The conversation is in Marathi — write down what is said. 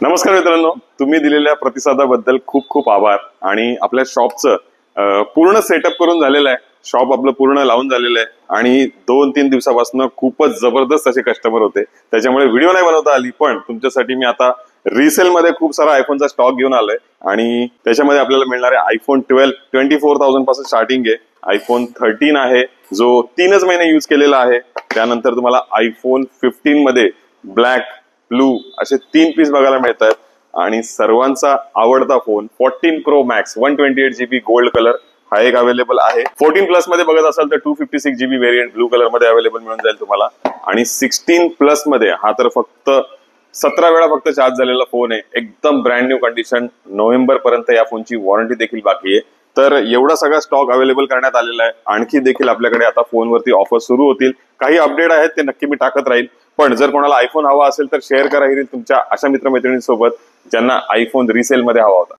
नमस्कार मित्रांनो, तुम्ही दिलेल्या प्रतिसादाबद्दल खूप खूप आभार। आणि आपल्या शॉपचं पूर्ण सेटअप करून झालेलं आहे। शॉप आपलं पूर्ण लावून झालेलं आहे आणि 2-3 दिवसापासून खूपच जबरदस्त असे कस्टमर होते, त्याच्यामुळे व्हिडिओ नाही बनवता आली। पण तुमच्यासाठी मी आता रिसेल मध्ये खूप सारा आयफोनचा स्टॉक घेऊन आलोय आणि त्याच्यामध्ये आपल्याला मिळणार आहे आयफोन 12 24,000 पासून स्टार्टिंग आहे। आयफोन 13 आहे जो 3च महिने यूज केलेला आहे। त्यानंतर तुम्हाला आयफोन 15 मध्ये ब्लॅक, ब्लू असे 3 पीस बघायला मिळतात आणि सर्वांचा आवडता phone 14 pro max 128 GB gold colour हा एक अवेलेबल आहे। 14 प्लस मध्ये बघत असाल तर 256 GB व्हेरियंट ब्लू कलर मध्ये अवेलेबल मिळून जाईल तुम्हाला। आणि 16 प्लस मध्ये हा तर फक्त 17 वेळा फक्त चार्ज झालेला फोन आहे, एकदम ब्रँड न्यू कंडिशन। नोव्हेंबर पर्यंत या फोनची वॉरंटी देखील बाकी आहे। तर एवढा सगळा स्टॉक अवेलेबल करण्यात आलेला आहे। आणखी देखील आपल्याकडे आता फोनवरती ऑफर सुरू होतील, काही अपडेट आहेत ते नक्की मी टाकत राहील। पण जर कोणाला आयफोन हवा असेल तर शेअर करा ही रील तुमच्या अशा मित्रमैत्रिणींसोबत ज्यांना आयफोन रिसेल मध्ये हवा होता।